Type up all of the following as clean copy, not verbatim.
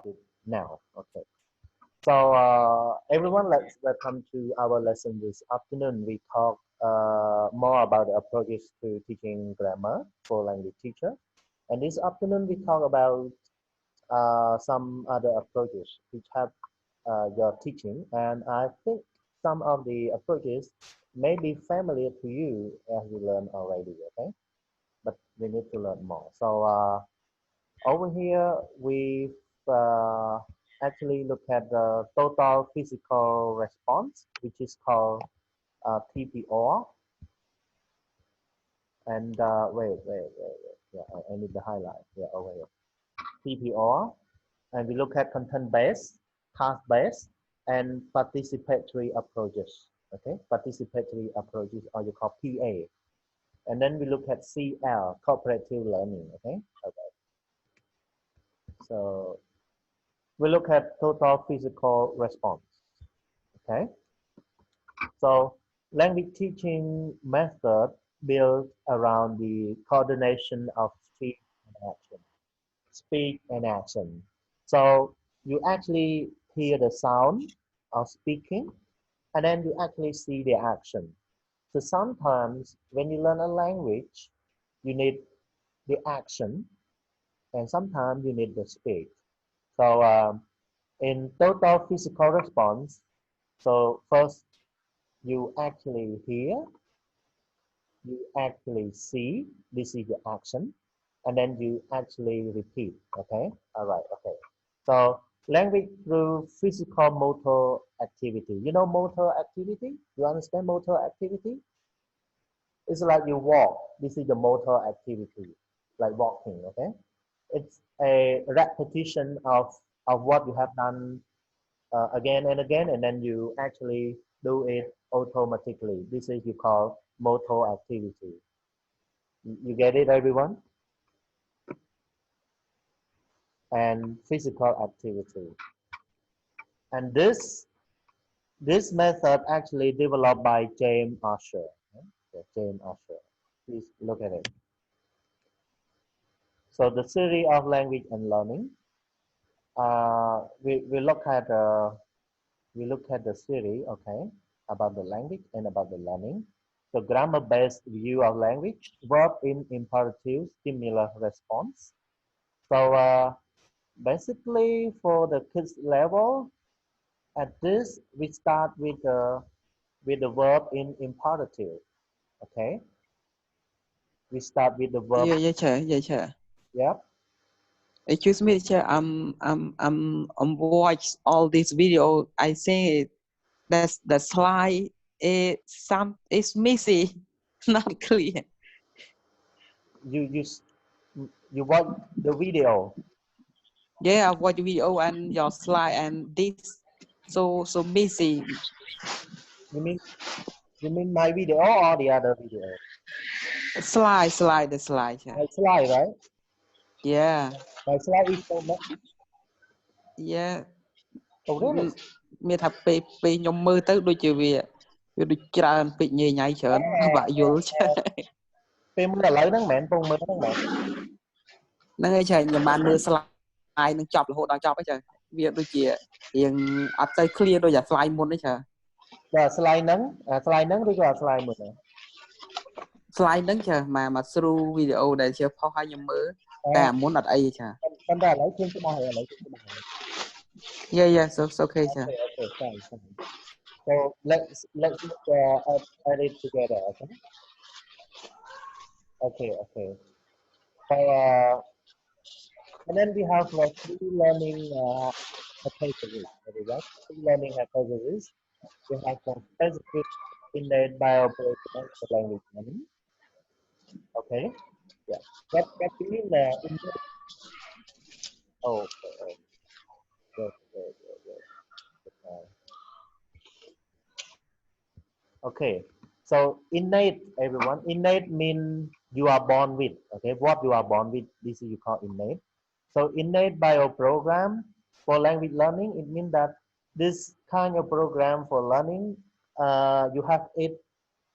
it now. Okay. So everyone, let's welcome to our lesson this afternoon. We talk more about the approaches to teaching grammar for language teacher. And this afternoon we talk about some other approaches which help your teaching. And I think some of the approaches may be familiar to you as you learn already. Okay, but we need to learn more. So over here, we uh, actually look at the total physical response, which is called TPR. And wait. Yeah, I need the highlight. Yeah, over here. TPR. And we look at content-based, task-based, and participatory approaches. Okay, participatory approaches, or you call PA. And then we look at CL, cooperative learning. Okay. Okay. So we look at total physical response. Okay, so language teaching method built around the coordination of speech and action. Speech and action. So you actually hear the sound of speaking, and then you actually see the action. So sometimes when you learn a language, you need the action, and sometimes you need the speech. So in total physical response, so first you actually hear, you actually see, this is the action, and then you actually repeat. Okay, all right, okay. So language through physical motor activity. You know motor activity? You understand motor activity? It's like you walk. This is the motor activity, like walking. Okay, it's a repetition of what you have done again and again, and then you actually do it automatically. This is you call motor activity. You get it, everyone? And physical activity. And this method actually developed by James Usher. Okay? James Usher. Please look at it. So the theory of language and learning. We look at the theory, okay, about the language and about the learning. So grammar-based view of language, verb in imperative, stimulus response. So basically for the kids level, at this we start with the verb in imperative. Okay, we start with the verb. Yeah, sir. Yep. Excuse me, sir. I'm watch all this video. I think that's the slide is missing, not clear. You watch the video. Yeah, I watch video and your slide and this so missing. You mean my video or the other video? The slide. Yeah. My slide, right? Yeah. My slide is so much. Yeah. Oh really? មានថាពេលខ្ញុំមើលទៅដូចជាវាដូចច្រើនពេកញ៉ៃញ៉ៃច្រើនបាក់យល់ចាពេលមើលឥឡូវហ្នឹងមិនមែនពងមើលហ្នឹងមែនហ្នឹងហើយចាខ្ញុំបានមើល slide នឹងចប់រហូតដល់ចប់ហើយចាវាដូចជារៀងអត់ទៅ clear ដូចអា slide មុនទេចាបាទ slide ហ្នឹងឬក៏ slide មុនហ្នឹង slide ហ្នឹងចាមក through video ដែលជាផុសឲ្យខ្ញុំមើលតែអាមុនអត់អីចាប៉ុន្តែឥឡូវខ្ញុំច្បាស់ហើយឥឡូវខ្ញុំច្បាស់ហើយ Yeah so okay ចា Okay fine. So let's look at it together, okay. So and then we have three learning hypotheses. Three learning hypotheses. We have some specific innate bioprocess for language learning. Okay. Yeah. What do you mean innate? Oh. Good. Okay. So innate, everyone. Innate means you are born with. Okay. What you are born with, this is you call innate. So innate bioprogram for language learning, it means that this kind of program for learning, you have it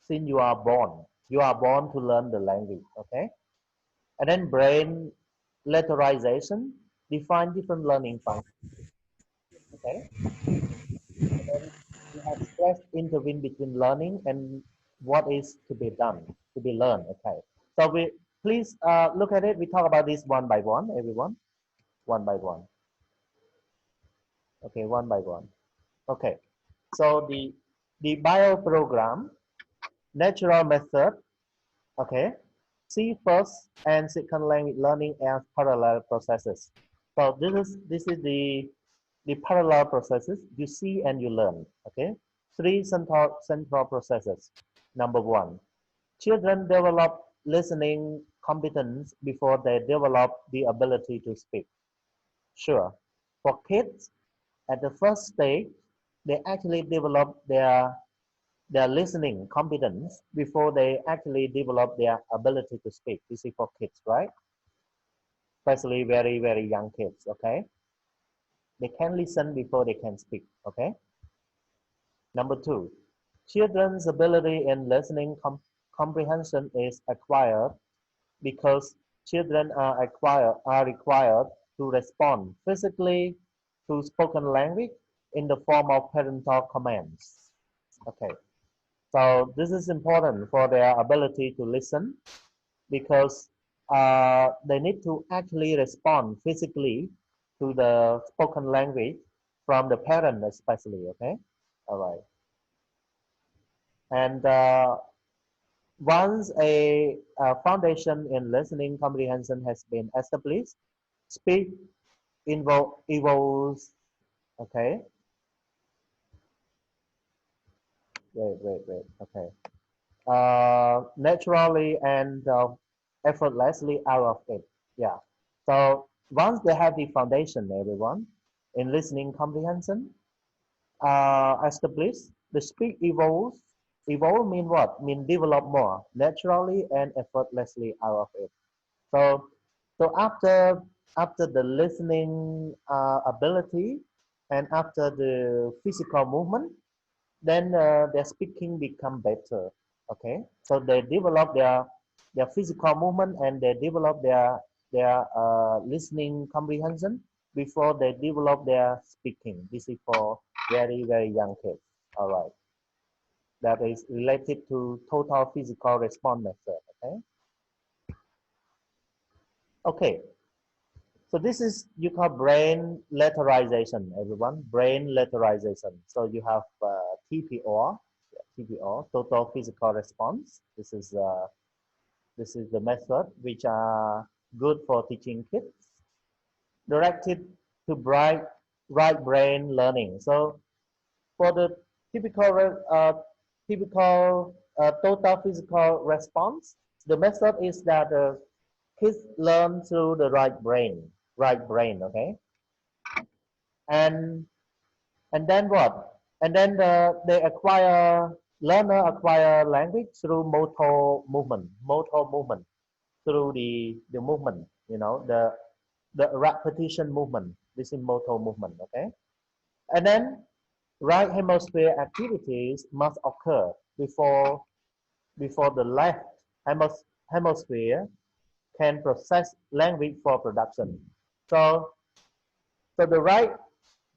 since you are born. You are born to learn the language. Okay. And then brain lateralization. define different learning functions. Okay, and then you have stress intervene between learning and what is to be done, to be learned. Okay, so we please look at it. We talk about this one by one, everyone, one by one. Okay, one by one. Okay, so the bio program, natural method. Okay, see first and second language learning as parallel processes. So this is the parallel processes. You see and you learn. Okay, three central processes. Number one, children develop listening competence before they develop the ability to speak. Sure, for kids at the first stage, they actually develop their listening competence before they actually develop their ability to speak. This is for kids, right? Especially very, very young kids, okay? They can listen before they can speak, okay? Number two, children's ability in listening comprehension is acquired because children are required to respond physically to spoken language in the form of parental commands. Okay, so this is important for their ability to listen because they need to actually respond physically to the spoken language from the parent especially. Okay, all right. And once a foundation in listening comprehension has been established, speech evolves. Okay, wait. Okay, naturally and effortlessly out of it. Yeah. So once they have the foundation, everyone, in listening comprehension established, the speech evolves. Evolve mean what? Mean develop more naturally and effortlessly out of it. So so after the listening ability and after the physical movement, then their speaking become better. Okay, so they develop their physical movement and they develop their listening comprehension before they develop their speaking. This is for very, very young kids. All right, that is related to total physical response method. Okay, okay. So this is you call brain letterization, everyone. Brain letterization. So you have TPR, total physical response. This is the method which are good for teaching kids, directed to right brain learning. So for the typical total physical response, the method is that kids learn through the right brain. Okay, and and then what? And then they learner acquire language through motor movement through the movement, the repetition movement. This is motor movement, okay? And then right hemisphere activities must occur before the left hemisphere can process language for production. So so the right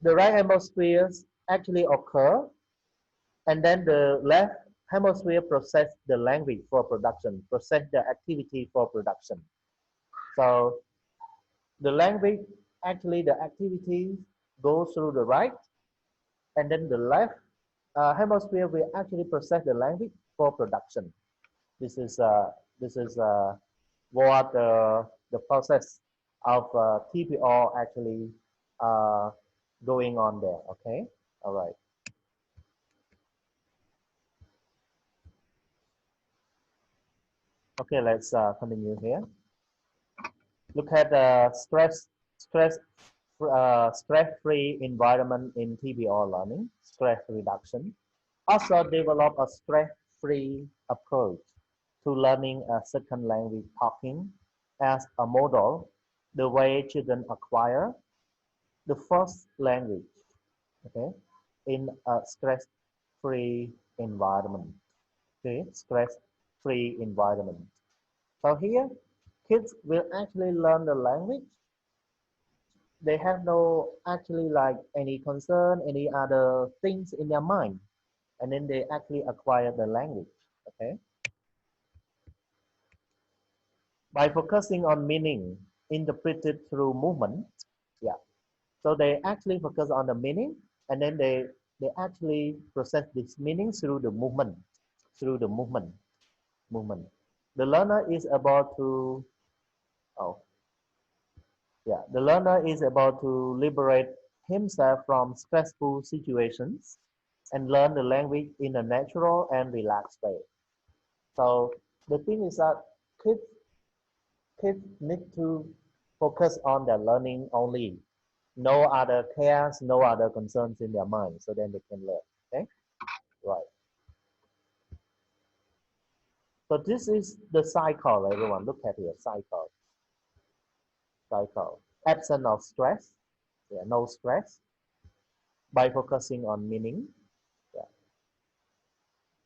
hemispheres actually occur, and then the left hemisphere process the language for production, process the activity for production. So the language, actually the activity goes through the right, and then the left hemisphere will actually process the language for production. This is what the process of TPR actually uh, going on there. Okay, all right. Okay, let's continue here. Look at the stress-free environment in TBR learning, stress reduction. Also develop a stress-free approach to learning a second language talking as a model, the way children acquire the first language, okay, in a stress-free environment. Okay, stress-free environment. So here, kids will actually learn the language they have no actually like any concern, any other things in their mind, and then they actually acquire the language. Okay, by focusing on meaning interpreted through movement. Yeah, so they actually focus on the meaning, and then they actually process this meaning through the movement, through the movement. The learner is about to, oh yeah, the learner is about to liberate himself from stressful situations and learn the language in a natural and relaxed way. So the thing is that kids kids need to focus on their learning only. No other cares, no other concerns in their mind, so then they can learn. Okay, right. So this is the cycle, everyone. Look at here, cycle. Absence of stress, yeah, no stress by focusing on meaning. Yeah,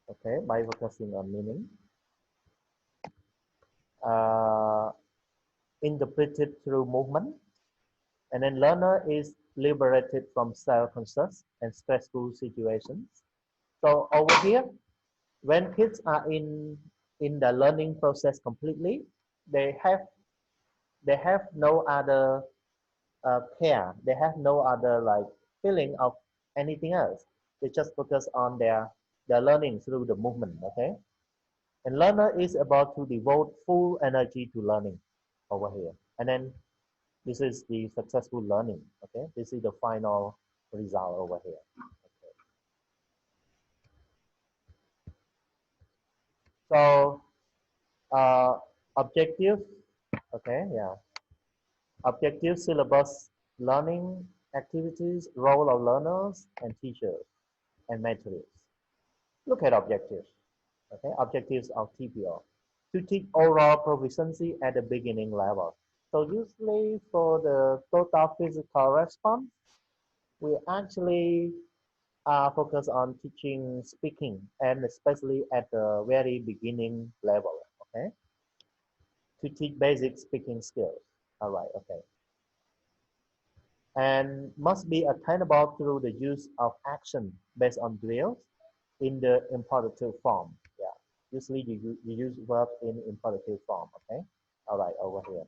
okay, by focusing on meaning. Uh, Interpreted through movement, and then learner is liberated from self-conscious and stressful situations. So over here, when kids are in the learning process completely, they have they have no other care. They have no other like feeling of anything else. They just focus on their learning through the movement. Okay, and learner is about to devote full energy to learning over here, and then this is the successful learning. Okay, this is the final result over here. Okay. So objective. Okay, yeah. Objective syllabus, learning activities, role of learners and teachers, and materials. Look at objectives. Okay, objectives of TPO. To teach oral proficiency at the beginning level. So usually for the total physical response, we actually focus on teaching speaking, and especially at the very beginning level. Okay, to teach basic speaking skills. All right. Okay. And must be attainable through the use of action based on drills in the imperative form. Yeah, usually you use verb in imperative form. Okay, all right, over here.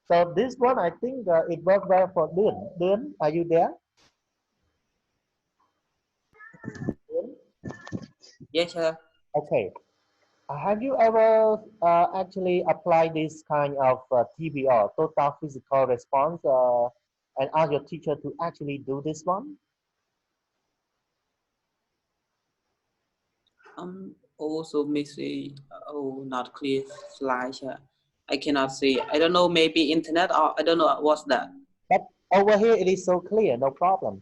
So this one, I think it worked well for Dun. Dun, are you there? Dun? Yes, sir. Okay. Have you ever actually applied this kind of TBR, total physical response, and ask your teacher to actually do this one? Also missing. Oh, not clear slide, sir. I cannot see. I don't know. Maybe internet or I don't know what's that. But over here it is so clear, no problem.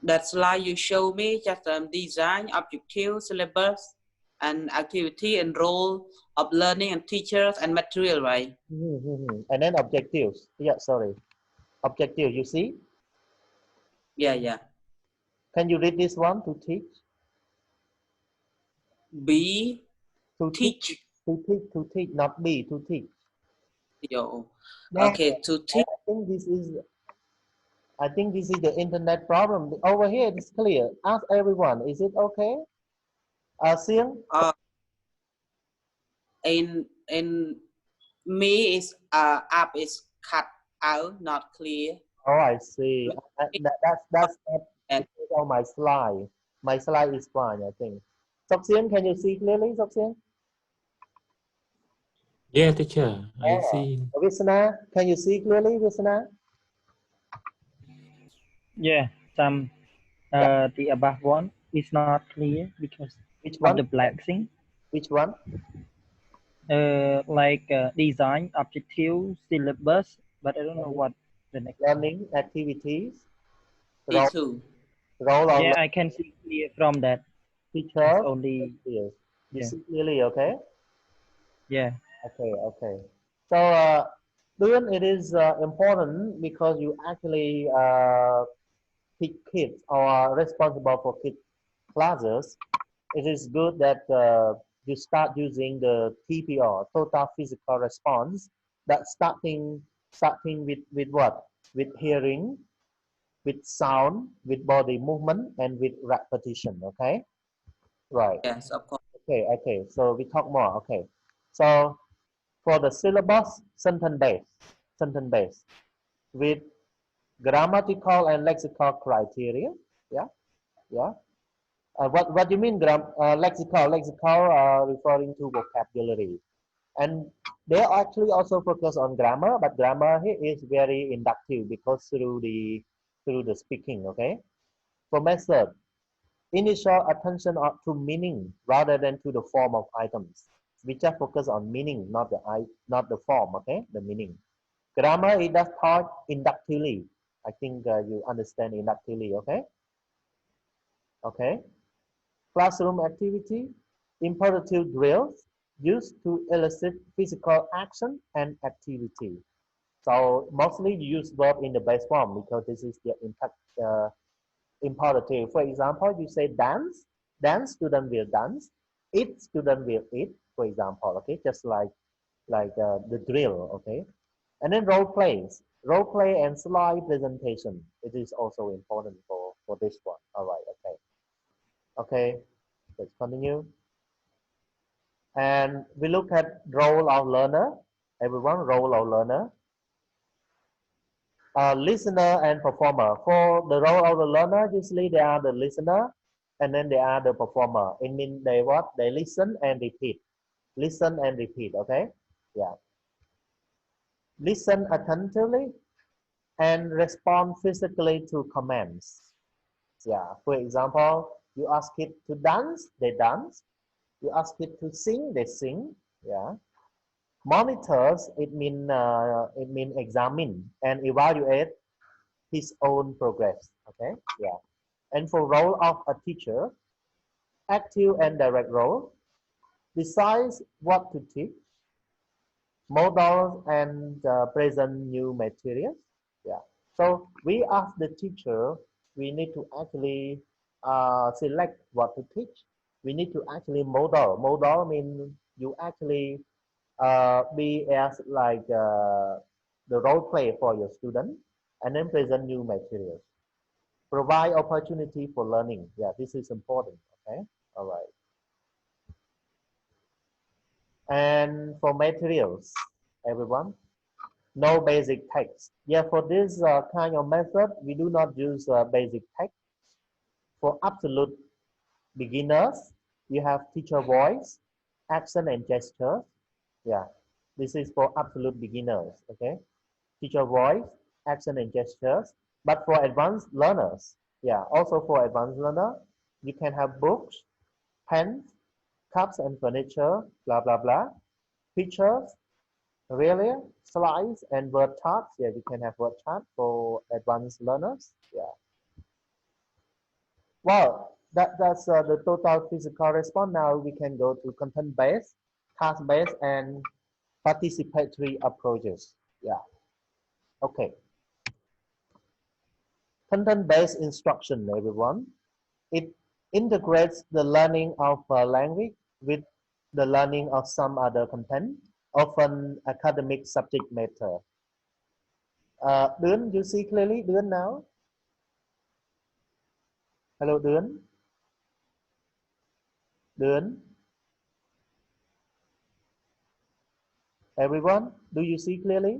That slide you show me just design, objective, syllabus, and activity and role of learning and teachers and material, right? And then objectives. Yeah, sorry. Objective, you see? Yeah, yeah. Can you read this one to teach? Be To teach, teach. to teach, not be, to teach. Yo. Yeah, Okay, to teach. I think this is the internet problem. Over here it's clear. Ask everyone, is it okay? Sian? In me is app is cut out, not clear. Oh, I see. That's not And because of my slide. My slide is fine, I think. Soxian, can you see clearly, Soxian? Yeah, teacher, I Oh, see. Visna, can you see clearly, Visna? Yeah, some Yeah. the above one is not clear because Which of the one? black thing. Which one? Like design, objective, syllabus, but I don't know Learning, what the next one. learning activities, role, C2. role of Yeah, I can see clear from that. It's teachers. only Yes. You yeah, see clearly, okay? yeah, Okay, okay. So, Duyan, it is important because you actually teach kids or are responsible for kids classes. It is good that you start using the TPR, total physical response, that starting starting with what? With hearing, with sound, with body movement, and with repetition. Okay, right. Yes, of course. Okay, okay. So we talk more. Okay, so for the syllabus, sentence based with grammatical and lexical criteria. Yeah, yeah. What do you mean lexical? Lexical referring to vocabulary, and they actually also focus on grammar, but grammar here is very inductive because through the speaking. Okay, for method, initial attention to meaning rather than to the form of items. We just focus on meaning, not the form. Okay, the meaning. Grammar it does taught inductively. I think you understand inductively. Okay, okay. Classroom activity, imperative drills used to elicit physical action and activity. So mostly you use verb in the base form because this is the imperative. For example, you say dance, dance student will dance, eat student will eat. For example, okay, just like the drill, okay. And then role play and slide presentation. It is also important for this one. All right, okay, okay. Let's continue. And we look at role of learner. Everyone, role of learner. Listener and performer. For the role of the learner, usually they are the listener and then they are the performer. It means they what? They listen and repeat. Listen and repeat, okay? Yeah. Listen attentively and respond physically to commands. Yeah. For example, you ask it to dance, they dance. You ask it to sing, they sing. Yeah. Monitors, it mean examine and evaluate his own progress. Okay, yeah. And for role of a teacher, active and direct role, decides what to teach, models and present new materials. Yeah. So we as the teacher, we need to actually select what to teach. We need to actually model. Model means you actually be as like the role play for your student and then present new materials. Provide opportunity for learning. Yeah, this is important. Okay, all right. And for materials, everyone, no basic text. Yeah, for this kind of method, we do not use basic text. For absolute beginners, you have teacher voice, action and gesture. Yeah, this is for absolute beginners. Okay, teacher voice, action and gestures. But for advanced learners, yeah, also for advanced learner, you can have books, pens, cups and furniture, blah blah blah, pictures, really, slides and word charts. Yeah, you can have word chart for advanced learners. Yeah. Well, that's the total physical response. Now we can go to content based, task based, and participatory approaches. Yeah. Okay. Content-based instruction, everyone. It integrates the learning of a language with the learning of some other content, often academic subject matter. Duan, you see clearly, Duan now? Hello, Duan? Duan? Everyone, do you see clearly?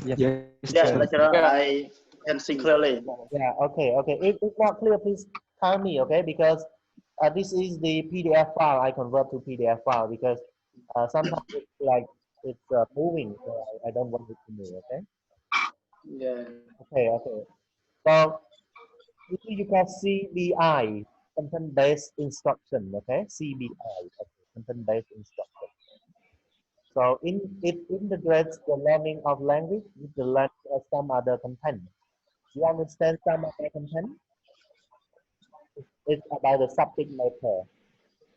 Yes, Yes, sir. lecturer, I can see clearly. Yeah, okay, okay. If it's not clear, please tell me, okay? Because this is the PDF file. I convert to PDF file because sometimes it's like it's moving, so I don't want it to move, okay? Yeah. Okay, okay. So you can CBI, content-based instruction, okay? CBI, okay, content-based instruction. So it integrates the learning of language with the learning of some other content. You understand some other content? It's about the subject matter,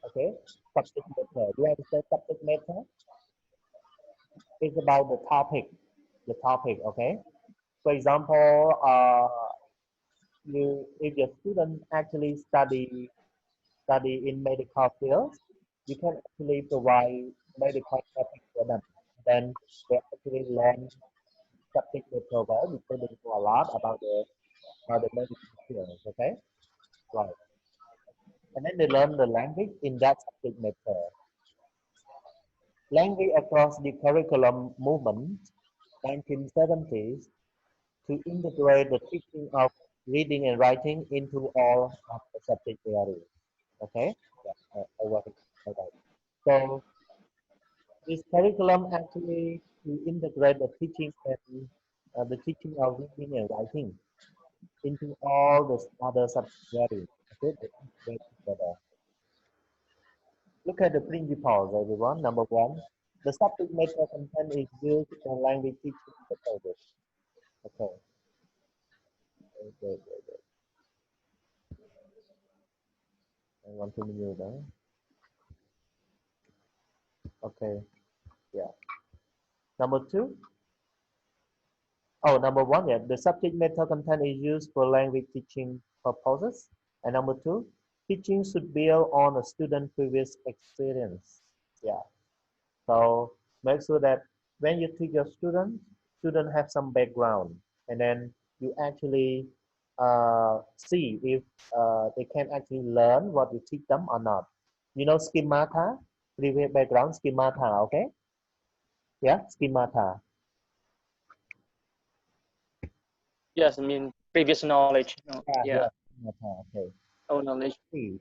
okay? Subject matter. Do you understand subject matter? It's about the topic, okay? For example, if your student actually study in medical fields, you can actually provide medical topic for them. Then they actually learn subject matter well because they know a lot about the language skills. Okay, right. And then they learn the language in that subject matter. Language across the curriculum movement, 1970s, to integrate the teaching of reading and writing into all of the subject areas. Okay, yeah, over here. Okay. So this curriculum actually to integrate the teaching and the teaching of reading and writing into all the other subject areas. Okay, they integrate together. Look at the principles, everyone. Number one, the subject matter content is used in language teaching purposes. Okay, good. I want to move there. Okay, yeah. Number two, number one, yeah, the subject matter content is used for language teaching purposes. And number two, teaching should build on a student previous experience. Yeah. So make sure that when you teach your student have some background, and then you actually see if they can actually learn what you teach them or not. You know schemata, previous background schemata, okay? Yeah, schemata. Yes, I mean previous knowledge. No, Yeah, yeah, schemata, okay. old knowledge. See,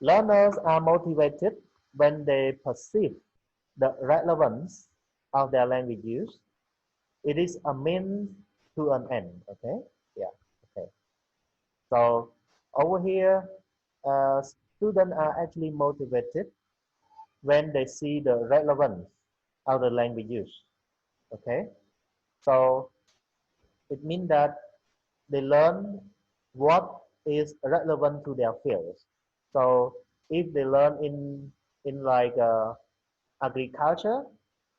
learners are motivated when they perceive the relevance of their language use. It is a means to an end. Okay, yeah, okay. So over here, students are actually motivated when they see the relevance of the language use. Okay, so it means that they learn what is relevant to their fields. So if they learn in like agriculture,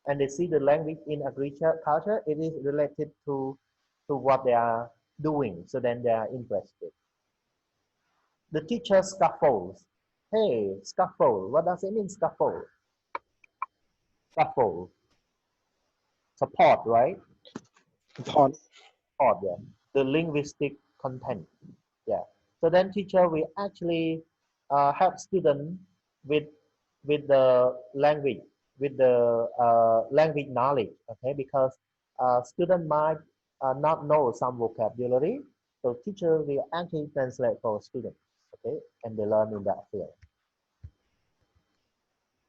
and they see the language in agriculture, it is related to what they are doing. So then they are interested. The teacher scaffolds. Hey, scaffold. What does it mean, scaffold? Scaffold. Support, right? Support. Support, yeah. The linguistic content. Yeah. So then teacher will actually help student with the language, with the language knowledge. Okay, because student might not know some vocabulary, so teacher will actually translate for students. Okay, and they learn in that field.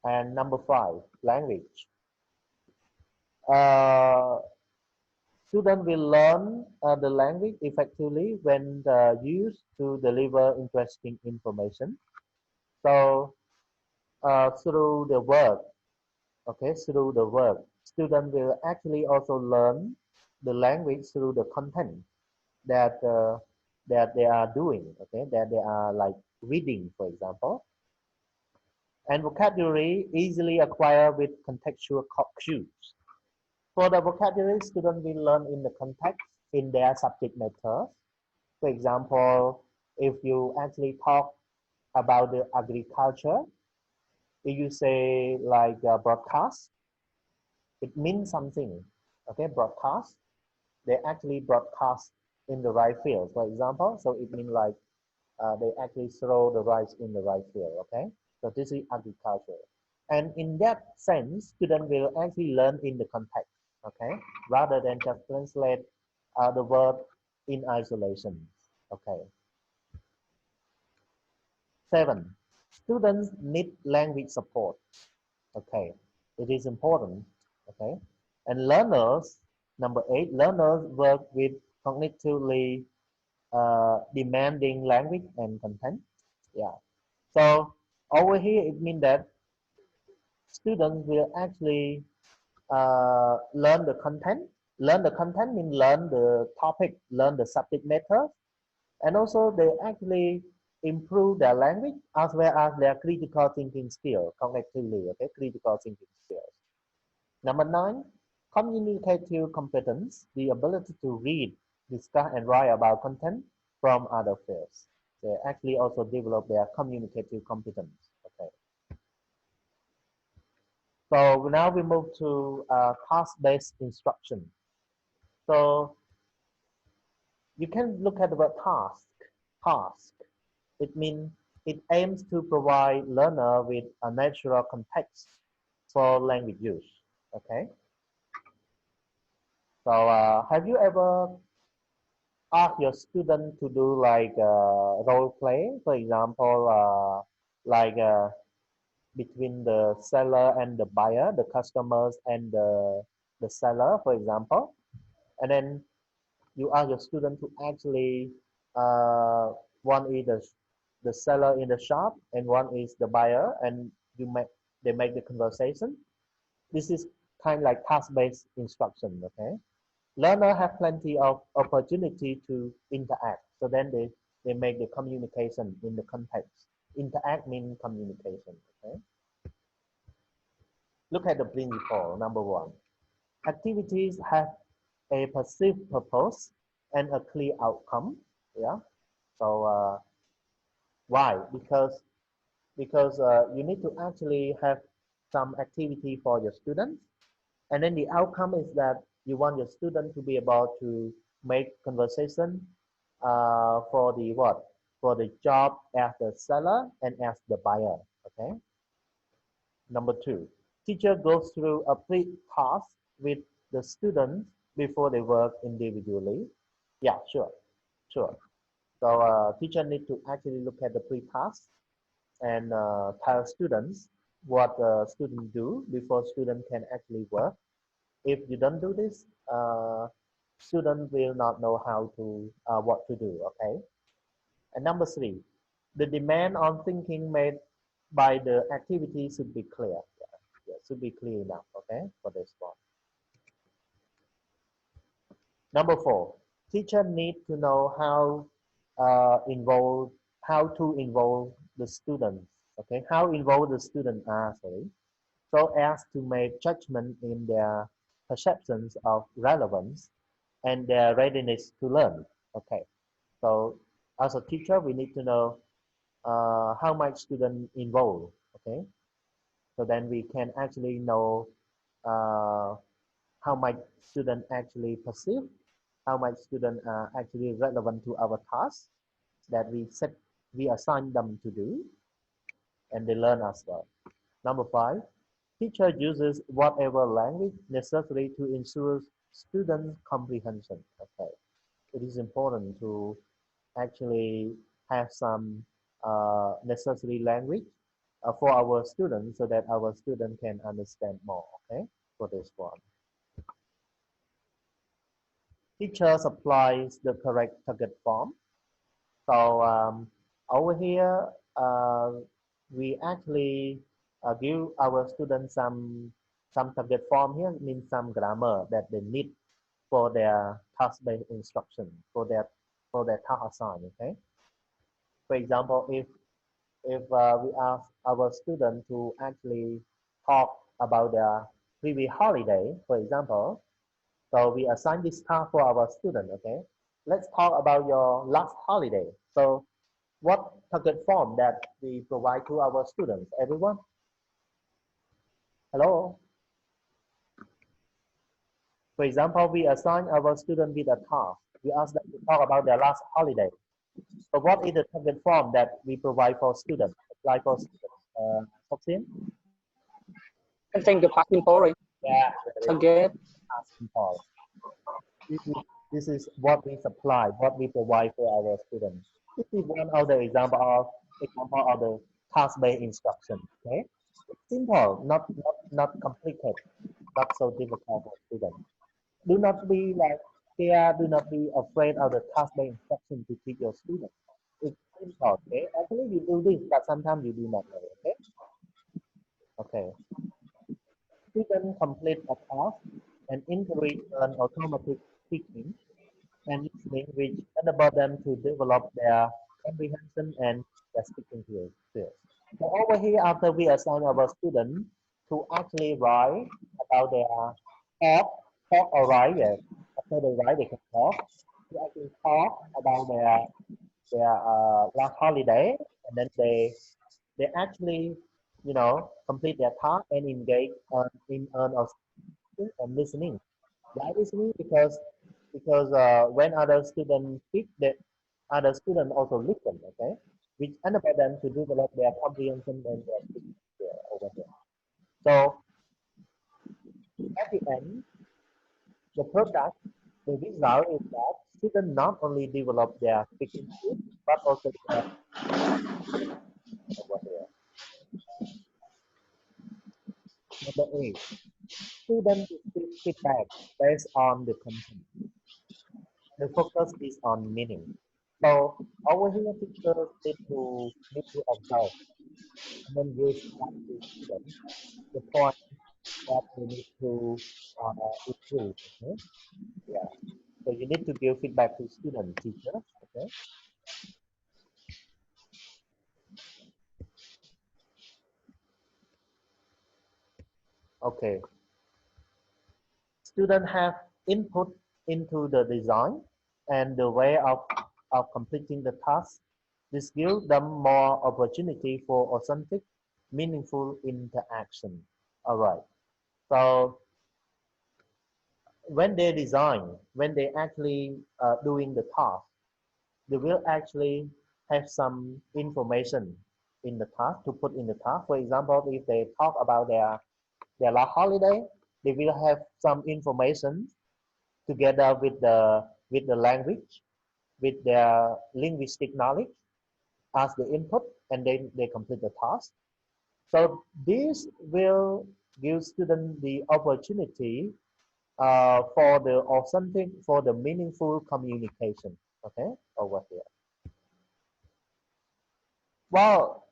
And number five, language. Uh, Students will learn the language effectively when used to deliver interesting information. So through the work, okay, through the work, students will actually also learn the language through the content that that they are doing, okay, that they are like reading, for example. And vocabulary easily acquired with contextual cues. For the vocabulary, students will learn in the context in their subject matter. For example, if you actually talk about the agriculture, if you say like broadcast, it means something. Okay, broadcast, they actually broadcast in the right field, for example. So it means like they actually throw the rice in the right field. Okay, so this is agriculture. And in that sense, students will actually learn in the context, okay, rather than just translate the word in isolation. Okay. 7. Students need language support. Okay, it is important. Okay, and learners, number 8, learners work with cognitively demanding language and content. Yeah. So over here, it means that students will actually learn the content. Learn the content means learn the topic, learn the subject matter, and also they actually improve their language as well as their critical thinking skill cognitively. Okay, critical thinking skills. Number 9, communicative competence, the ability to read, discuss, and write about content from other fields. They actually also develop their communicative competence. Okay. So now we move to task-based instruction. So you can look at the word task. Task. It means it aims to provide learner with a natural context for language use. Okay. So have you ever asked your student to do like role play, for example, like between the seller and the buyer, the customers and the seller, for example, and then you ask your student to actually one is the seller in the shop and one is the buyer, and they make the conversation. This is kind of like task-based instruction. Okay, learner have plenty of opportunity to interact, so then they make the communication in the context. Interact means communication. Okay, look at the principle. Number one, activities have a perceived purpose and a clear outcome. Yeah. So why? Because you need to actually have some activity for your students, and then the outcome is that you want your student to be able to make conversation for the what? For the job as the seller and as the buyer. Okay. Number two, teacher goes through a pre-task with the students before they work individually. Yeah, sure, sure. So teacher need to actually look at the pre-task and tell students what students do before student can actually work. If you don't do this, student will not know how to what to do. Okay. And number three, the demand on thinking made by the activity should be clear. Yeah, should be clear enough. Okay, for this one. Number four, teacher need to know involve how to involve the students. Okay, how involved the students are. Sorry, so as to make judgment in their perceptions of relevance and their readiness to learn. Okay, so as a teacher, we need to know how much student involved. Okay, so then we can actually know uh, how much student actually perceive, how much student are actually relevant to our task that we assign them to do, and they learn as well. Number five, teacher uses whatever language necessary to ensure student comprehension. Okay, it is important to actually have some necessary language for our students so that our student can understand more. Okay, for this one. Teacher supplies the correct target form. So over here, we actually give our students some target form here, means some grammar that they need for their task-based instruction, for their task assignment. Okay. For example, if we ask our student to actually talk about their previous holiday, for example, so we assign this task for our student. Okay, let's talk about your last holiday. So what target form that we provide to our students? Everyone? Hello? For example, we assign our student with a task. We ask them to talk about their last holiday. So what is the target form that we provide for students? Apply for students. Foxin? I think the past simple, right? Yeah, Target. past simple. This is what we supply, what we provide for our students. This is one of the example of the task-based instruction. Okay, simple, not complicated, not so difficult for students. Do not be like scared. Do not be afraid of the task-based instruction to teach your students. It's simple. Okay, actually you do this, but sometimes you do not know. Okay, okay. Students complete a task and encourage an automatic speaking and listening, which enable them to develop their comprehension and their speaking skills. So over here, after we assign our student to actually write about their talk or write, yes. After they write, they can talk. To actually talk about their last holiday, and then they actually complete their task and engage in and listening. Why listening? Because when other students speak, that other students also listen. Okay, which enable them to develop their comprehension and their speaking skill over here. So at the end, the product, the result is that students not only develop their speaking skills but also their over here. Number 8, students receive feedback based on the content. The focus is on meaning. So over here, teachers need to observe and then give feedback to students the point that they need to improve. Okay? Yeah. So you need to give feedback to student teachers. Okay. Okay. Students have input into the design and the way of completing the task. This gives them more opportunity for authentic, meaningful interaction. All right. So when they actually doing the task, they will actually have some information in the task to put in the task. For example, if they talk about their last holiday, they will have some information together with the language, with their linguistic knowledge as the input, and then they complete the task. So this will give students the opportunity for the meaningful communication. Okay, over here. Well,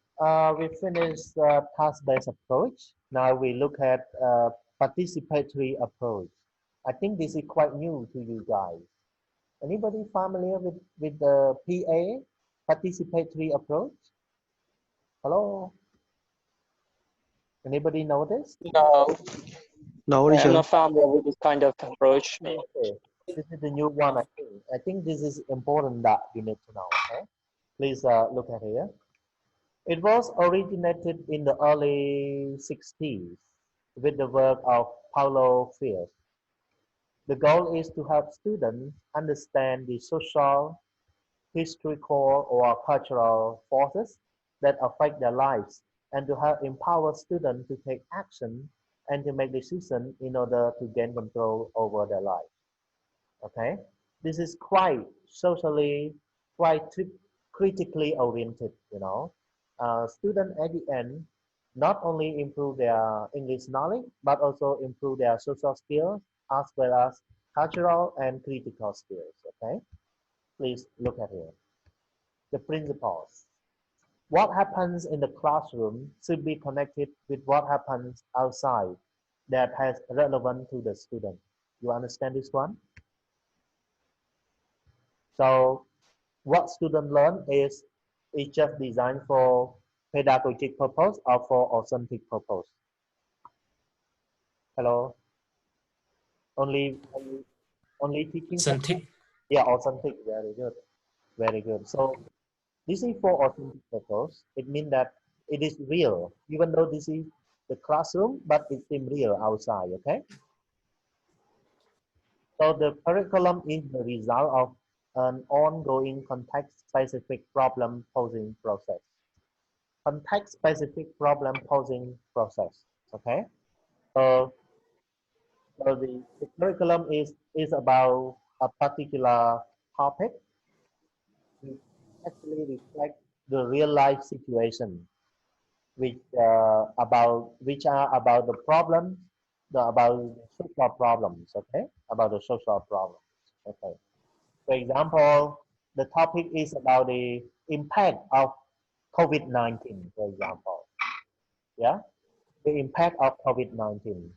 we finished task-based approach. Now we look at participatory approach. I think this is quite new to you guys. Anybody familiar with the PA, participatory approach? Hello? Anybody know this? No, No, I'm teacher. not familiar with this kind of approach. Okay. This is the new one, I think. I think this is important that you need to know, okay? Please look at here. It was originated in the early 60s with the work of Paulo Freire. The goal is to help students understand the social, historical, or cultural forces that affect their lives and to help empower students to take action and to make decisions in order to gain control over their life. Okay, this is quite socially, quite critically oriented. Students at the end not only improve their English knowledge but also improve their social skills as well as cultural and critical skills. Okay, please look at here. The principles. What happens in the classroom should be connected with what happens outside that has relevant to the student. You understand this one? So what students learn is just designed for pedagogic purpose or for authentic purpose. Hello? Only teaching purpose? Authentic. Yeah, authentic. Very good. Very good. So this is for authentic purpose. It means that it is real, even though this is the classroom, but it seems real outside. Okay. So the curriculum is the result of an ongoing context-specific problem-posing process. Context-specific problem-posing process. Okay. So, so the curriculum is about a particular topic which actually reflects the real life situation which are about the problems, about the social problems, okay? About the social problems, okay? For example, the topic is about the impact of COVID-19, for example, yeah? The impact of COVID-19.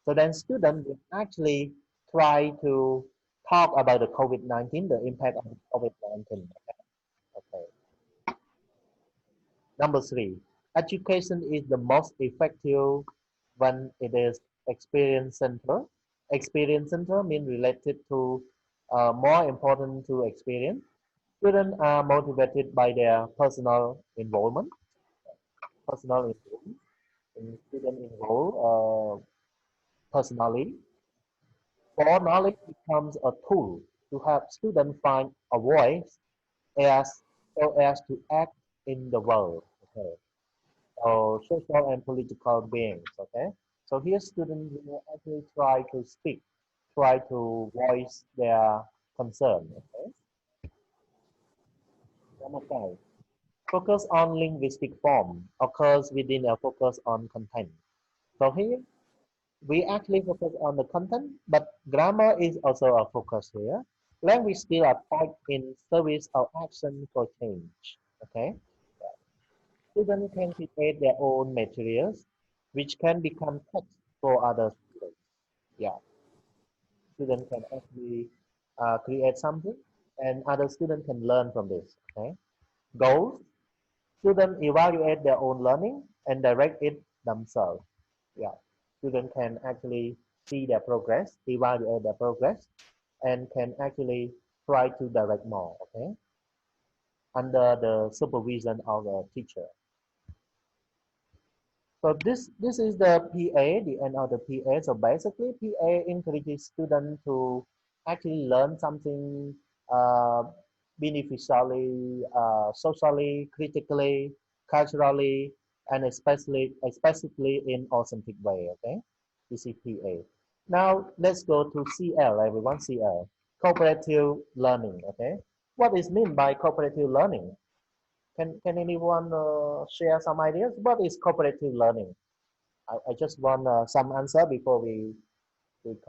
So then students will actually try to talk about the COVID-19, the impact of COVID-19, okay? Number 3, education is the most effective when it is experience center. Experience center means related to more important to experience. Students are motivated by their personal involvement. Personal involvement. in student involved personally. For knowledge becomes a tool to help students find a voice as so as to act in the world. Okay. So social and political beings. Okay. So here students will actually try to speak, try to voice their concern. Okay. Number five. Focus on linguistic form occurs within a focus on content. So here we actually focus on the content, but grammar is also a focus here. Language skills are taught in service of action for change. Okay, students can create their own materials, which can become text for other students. Yeah, students can actually create something, and other students can learn from this. Okay, goals: students evaluate their own learning and direct it themselves. Yeah, students can actually see their progress, evaluate their progress, and can actually try to direct more. Okay, under the supervision of a teacher. So this is the PA, the end of the PA. So basically, PA encourages students to actually learn something uh, beneficially, socially, critically, culturally, and especially in authentic way. Okay, this is PA. Now let's go to CL. Everyone, CL, cooperative learning. Okay, what is meant by cooperative learning? Can anyone share some ideas? What is cooperative learning? I just want some answer before we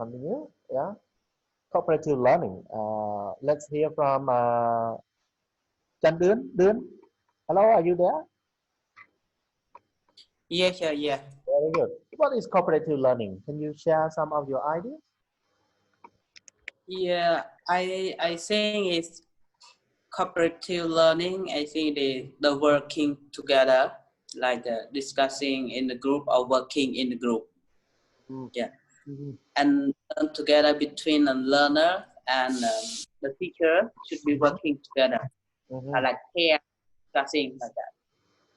continue. Yeah, cooperative learning. Let's hear from Chan Dun. Dun, hello, are you there? Yes, yeah, yeah. Very good. What is cooperative learning? Can you share some of your ideas? Yeah, I think it's cooperative learning. I think the working together, like discussing in the group or working in the group. Mm. Yeah, Mhm. and learn together between the learner and the teacher should be Mhm. working together, Mhm. like pair discussing like that.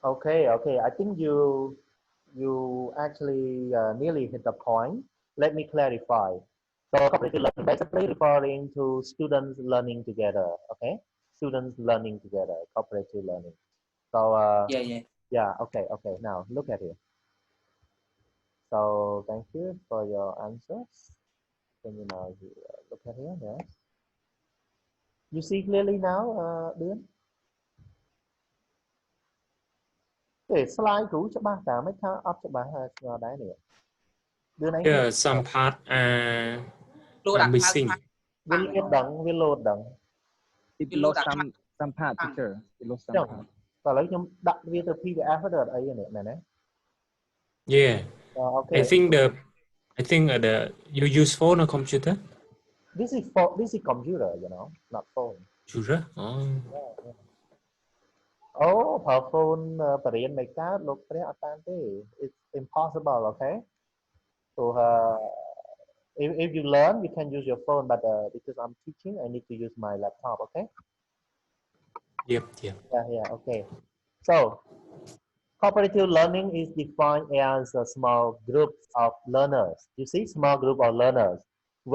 Okay, okay. I think you actually nearly hit the point. Let me clarify. So cooperative learning basically referring to students learning together. Okay, students learning together. Cooperative learning. So Yeah, yeah. yeah. Okay, okay. Now look at it. So thank you for your answers. Can you now look at here? Yes. You see clearly now, Đứa. Cái slide của cho ba cả mấy thao up cho ba đáy này. Đứa này Yeah, some part are លូដាក់ខ្មៅ missing. វាលោតដឹង It វាលោត lost ដាក់ខ្មៅ some part, ខាង teacher. It lost some ចឹង part. តើឥឡូវខ្ញុំដាក់វាទៅ PDF ទៅអត់អីទេមែនទេ Yeah, អូខេ I think the you use phone or computer? this is computer not phone Computer. Oh. អូប្រើ phone បរៀនមិនកើតលោកព្រះអត់តាមទេ it's impossible okay so if you learn you can use your phone but because I'm teaching I need to use my laptop okay Yep, yep. yeah okay so cooperative learning is defined as a small group of learners. You see, small group of learners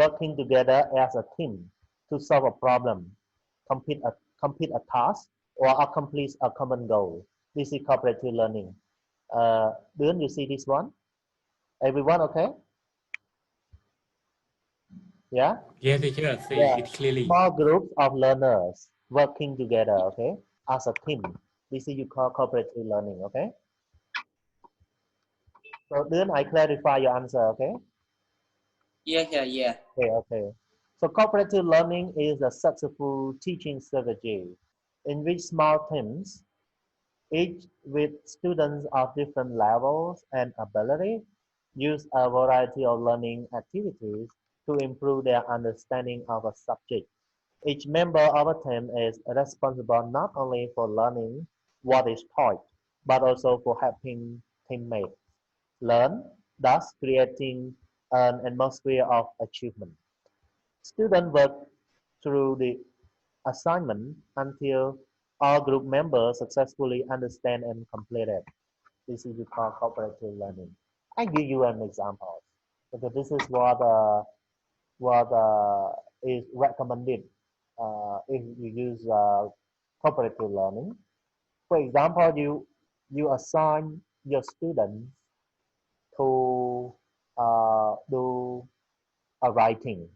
working together as a team to solve a problem, complete a, complete a task, or accomplish a common goal. This is cooperative learning. Do you see this one? Everyone okay? Yeah? Yeah, teacher, I see Yeah. it clearly. Small groups of learners working together, okay, as a team. This is you call cooperative learning, okay? So then I clarify your answer, okay? Yeah, yeah, yeah. Okay. So cooperative learning is a successful teaching strategy in which small teams, each with students of different levels and ability, use a variety of learning activities to improve their understanding of a subject. Each member of a team is responsible not only for learning what is taught, but also for helping teammates learn, thus creating an atmosphere of achievement. Students work through the assignment until all group members successfully understand and complete it. This is called cooperative learning. I give you an example because this is what is recommended if you use cooperative learning. For example, you assign your students to do a writing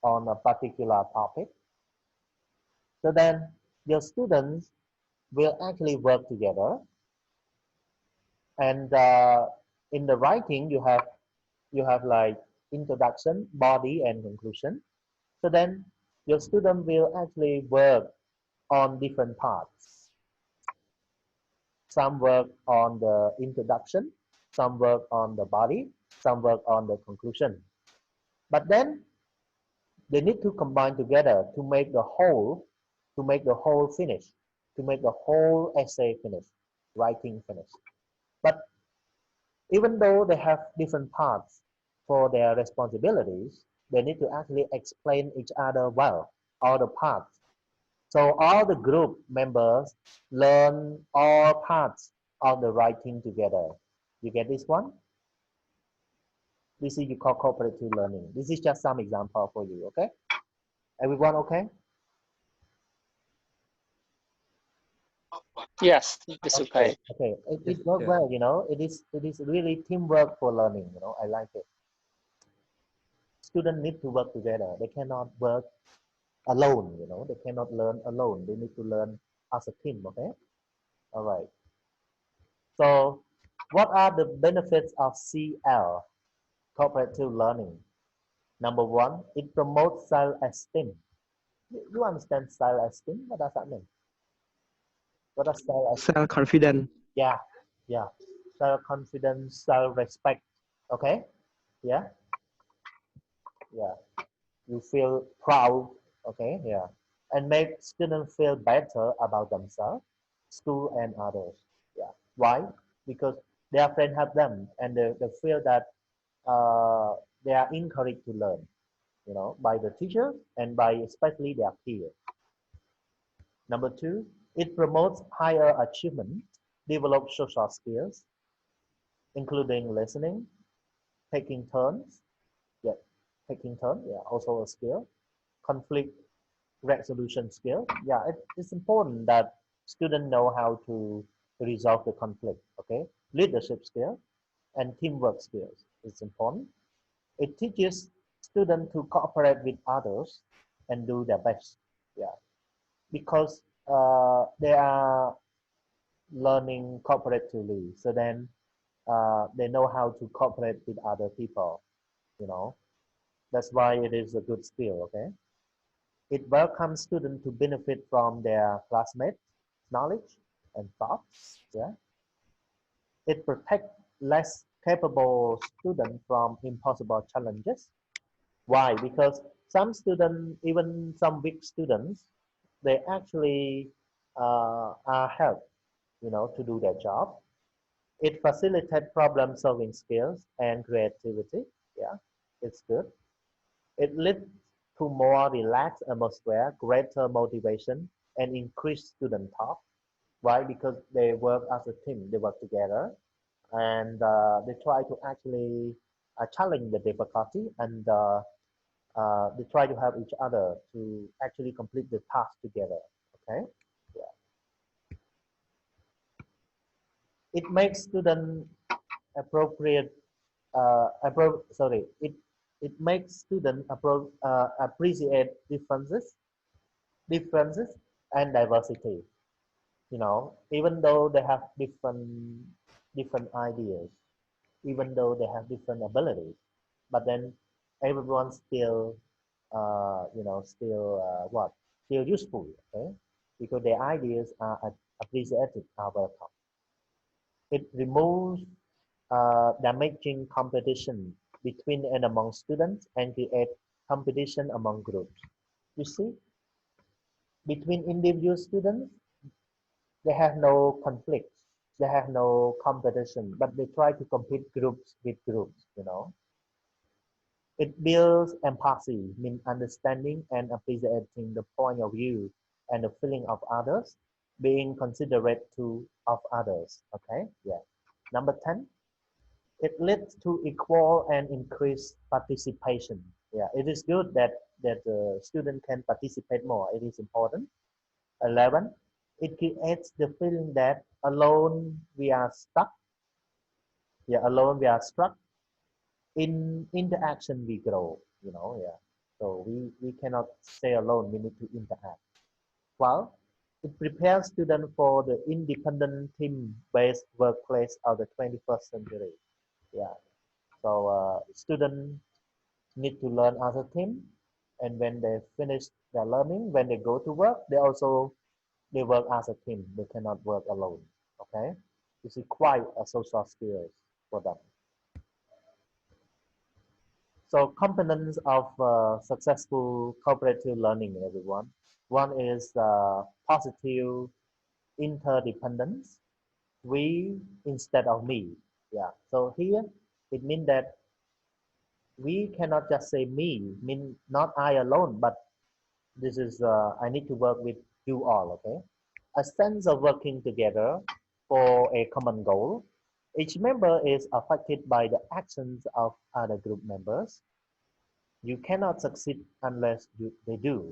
on a particular topic. So then your students will actually work together, and in the writing you have like introduction, body, and conclusion. So then your student will actually work on different parts. Some work on the introduction, some work on the body, some work on the conclusion. But then they need to combine together to make the whole, finish, to make the whole essay finish, writing finish. But even though they have different parts for their responsibilities, they need to actually explain each other well, all the parts. So all the group members learn all parts of the writing together. You get this one? This is you call cooperative learning. This is just some example for you, okay? Everyone okay? Yes, it's okay. Okay. It works well, It is really teamwork for learning, I like it. Students need to work together. They cannot work alone, They cannot learn alone. They need to learn as a team, okay? All right. So what are the benefits of CL, cooperative learning? Number one, it promotes self-esteem. You understand self-esteem? What does that mean? What does self-esteem? Self-confident. Yeah, yeah. Self-confidence, self-respect. Okay? Yeah, yeah. You feel proud. Okay, yeah. And make students feel better about themselves, school, and others. Yeah. Why? Because their friends help them, and they feel that uh, they are encouraged to learn, by the teachers and by especially their peers. Number two, it promotes higher achievement, develops social skills, including listening, taking turns, yeah, also a skill, conflict resolution skill. Yeah, it's important that students know how to resolve the conflict, okay? Leadership skill and teamwork skills is important. It teaches students to cooperate with others and do their best. Yeah, because they are learning cooperatively. So then they know how to cooperate with other people. You know, that's why it is a good skill. Okay, it welcomes students to benefit from their classmates' knowledge and thoughts. Yeah, it protects less capable students from impossible challenges. Why? Because some students, even some weak students, they actually are helped, to do their job. It facilitates problem-solving skills and creativity. Yeah, it's good. It leads to more relaxed atmosphere, greater motivation, and increased student talk. Why? Because they work as a team, they work together, and they try to actually challenge the difficulty, and they try to help each other to actually complete the task together. Okay, yeah. It makes student appropriate. It makes student appreciate differences and diversity. Even though they have different ideas, even though they have different abilities, but then everyone still still useful, okay, because their ideas are appreciated, are welcome. It removes damaging competition between and among students and create competition among groups. You see, between individual students, they have no conflicts, they have no competition, but they try to compete groups with groups. It builds empathy, means understanding and appreciating the point of view and the feeling of others, being considerate to of others. Okay, yeah. Number 10, it leads to equal and increased participation. Yeah, it is good that the student can participate more. It is important. 11, it creates the feeling that alone we are stuck. Yeah, alone we are stuck. In interaction we grow. Yeah. So we cannot stay alone. We need to interact. 12, it prepares students for the independent team-based workplace of the 21st century. Yeah. So students need to learn as a team, and when they finish their learning, when they go to work, they work as a team. They cannot work alone. Okay, this is quite a social skills for them. So components of successful cooperative learning, everyone. One is positive interdependence. We instead of me. Yeah. So here it means that we cannot just say me, mean not I alone, but this is I need to work with you all. Okay, a sense of working together for a common goal. Each member is affected by the actions of other group members. You cannot succeed unless they do.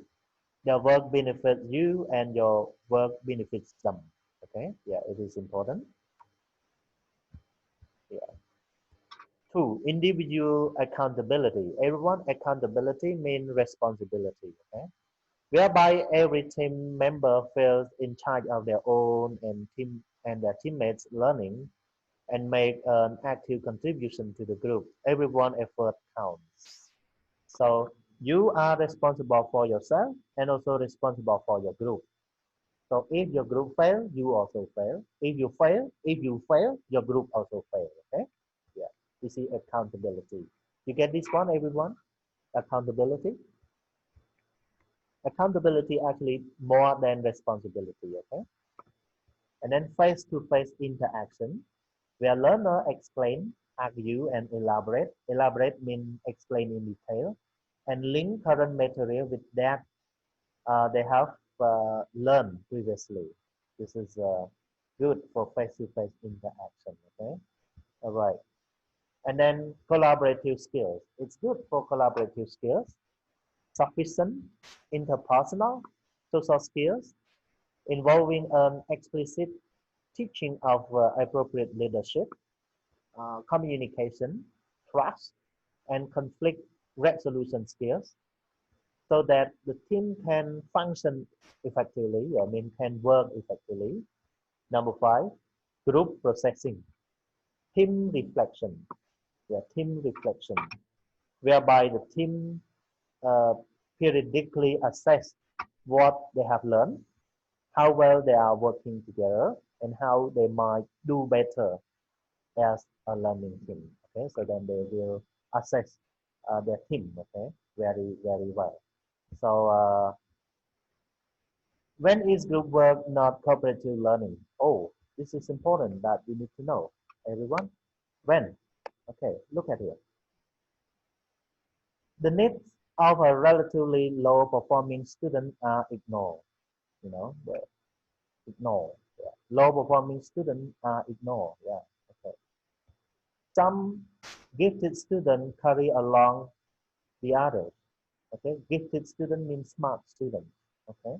Their work benefits you and your work benefits them. Okay, yeah, it is important. Yeah. 2, individual accountability. Everyone accountability means responsibility. Okay, whereby every team member feels in charge of their own and their teammates' learning and make an active contribution to the group. Everyone's effort counts. So you are responsible for yourself and also responsible for your group. So if your group fail, you also fail. If you fail, your group also fail. Okay? Yeah. This is accountability. You get this one, everyone? Accountability. Accountability actually more than responsibility. Okay? And then face-to-face interaction, where learner explain, argue, and elaborate. Elaborate means explain in detail, and link current material with that they have learned previously. This is good for face-to-face interaction. Okay, all right. And then collaborative skills. It's good for collaborative skills. Sufficient interpersonal social skills involving an explicit teaching of appropriate leadership, communication, trust, and conflict resolution skills, so that the team can function effectively, I mean, can work effectively. Number 5, group processing, team reflection. Yeah, team reflection, whereby the team uh, periodically assess what they have learned, how well they are working together, and how they might do better as a learning team. Okay, so then they will assess their team. Okay, very very well. So when is group work not cooperative learning? Oh, this is important that we need to know, everyone. When? Okay, look at it. The needs of a relatively low performing student are ignored. Ignored. Yeah. Low performing students are ignored. Yeah. Okay. Some gifted students carry along the others. Okay. Gifted student means smart student. Okay.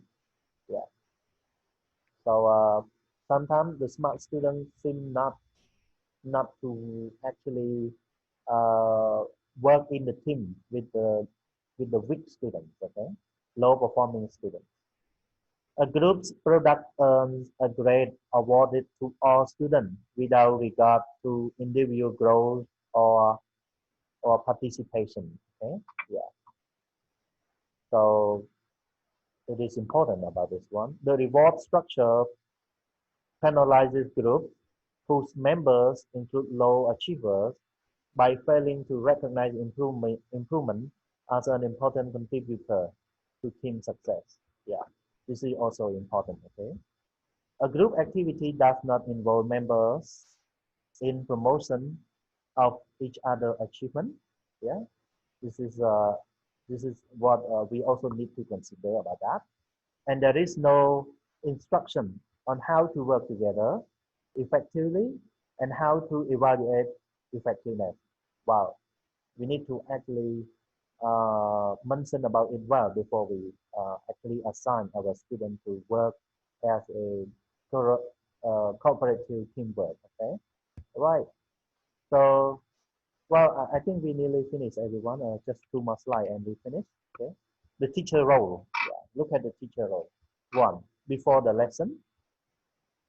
Yeah. So sometimes the smart students seem not to actually uh, work in the team with the weak students. Okay. Low performing students. A group's product earns a grade awarded to all students without regard to individual growth or participation. Okay, yeah. So it is important about this one. The reward structure penalizes groups whose members include low achievers by failing to recognize improvement as an important contributor to team success. Yeah, this is also important. Okay. A group activity does not involve members in promotion of each other achievement. Yeah, this is uh, this is what we also need to consider about that. And there is no instruction on how to work together effectively And how to evaluate effectiveness? Wow, we need to actually mention about it well before we actually assign our student to work as a cooperative teamwork. Okay, right. So, well, I think we nearly finished, everyone. Just 2 more slides and we finish. Okay, the teacher role. Yeah, look at the teacher role. One, before the lesson,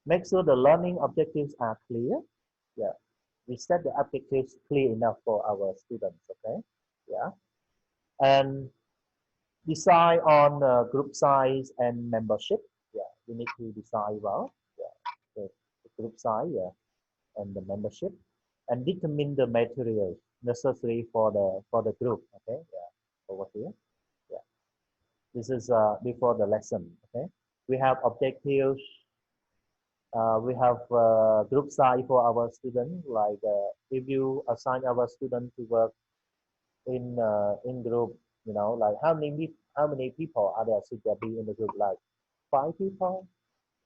make sure the learning objectives are clear. Yeah, we set the objectives clear enough for our students. Okay, yeah, and decide on group size and membership. Yeah, we need to decide well. Yeah, the group size. Yeah, and the membership, and determine the materials necessary for the group. Okay, yeah, over here. Yeah, this is before the lesson. Okay, we have objectives. We have group size for our students. Like if you assign our student to work in group, you know, like how many people are there should there be in the group? Like 5 people,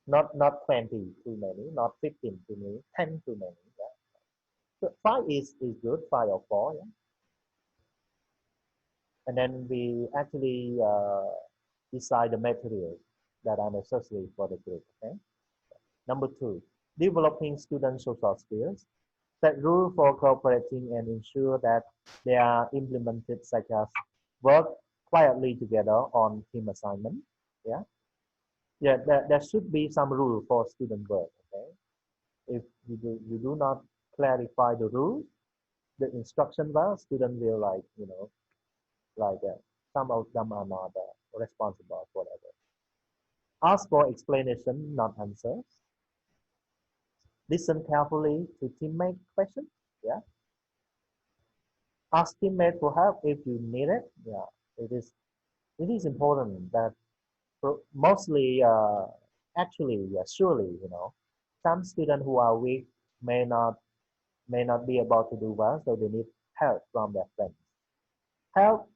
not 20 too many, not 15 too many, 10 too many. Yeah. So 5 is good, 5 or 4. Yeah. And then we actually decide the materials that are necessary for the group. Okay. Number 2, developing student social skills. Set rules for cooperating and ensure that they are implemented, such as work quietly together on team assignment. Yeah, yeah. There should be some rule for student work. Okay, if you do not clarify the rules, the instruction well, student will some of them are not responsible for that. Ask for explanation, not answers. Listen carefully to teammate questions. Yeah. Ask teammate for help if you need it. Yeah. It is important that mostly actually, yeah, surely, some students who are weak may not be able to do well, so they need help from their friends. Help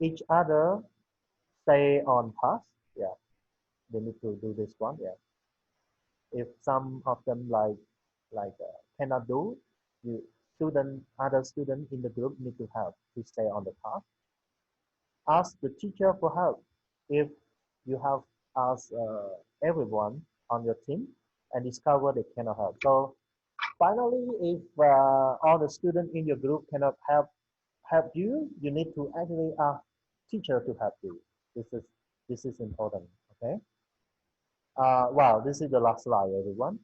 each other stay on task. Yeah, they need to do this one. Yeah, if some of them cannot do, you other student in the group need to help to stay on the task. Ask the teacher for help if you have asked everyone on your team and discover they cannot help. So finally, if all the students in your group cannot help you, you need to actually ask teacher to help you. This is important. Okay. Wow, this is the last slide, everyone.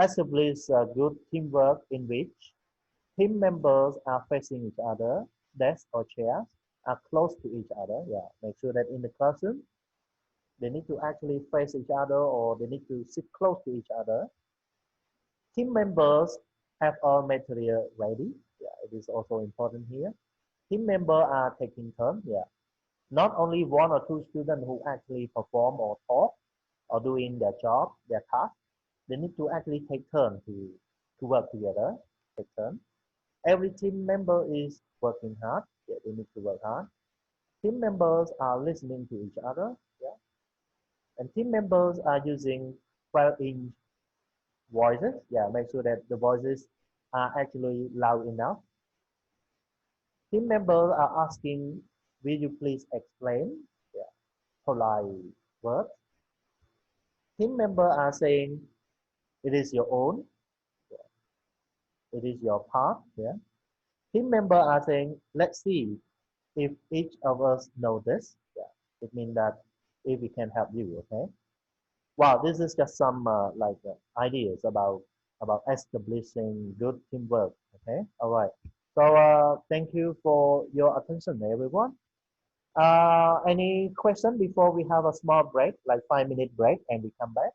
Establish good teamwork in which team members are facing each other, desks or chairs are close to each other. Yeah, make sure that in the classroom they need to actually face each other or they need to sit close to each other. Team members have all material ready. Yeah, it is also important here. Team members are taking turns. Yeah, not only 1 or 2 students who actually perform or talk or doing their job, their task. They need to actually take turn to work together. Take turn. Every team member is working hard. Yeah, they need to work hard. Team members are listening to each other. Yeah, and team members are using 12-inch voices. Yeah, make sure that the voices are actually loud enough. Team members are asking, "Will you please explain?" Yeah, polite words. Team members are saying, "It is your own. It is your part." Yeah. Team members are saying, "Let's see if each of us know this." Yeah. It means that if we can help you. Okay. Wow, this is just some ideas about establishing good teamwork. Okay. All right. So thank you for your attention, everyone. Any question before we have a small break, like 5-minute break, and we come back?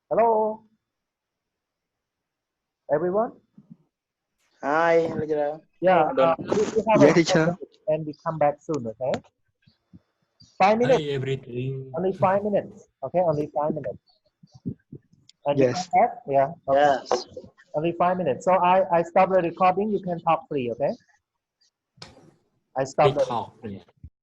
Hello, everyone. Hi, lecturer. Yeah, Don't. we have a Yeah, small teacher. break and we come back soon. Okay, 5 minutes, Hi, everything. only 5 minutes. Okay, only 5 minutes. And you come Yes. back. Yeah. Okay. Yes. Only 5 minutes. So I stop the recording. You can talk free. Okay. I stop Free the talk. Yeah.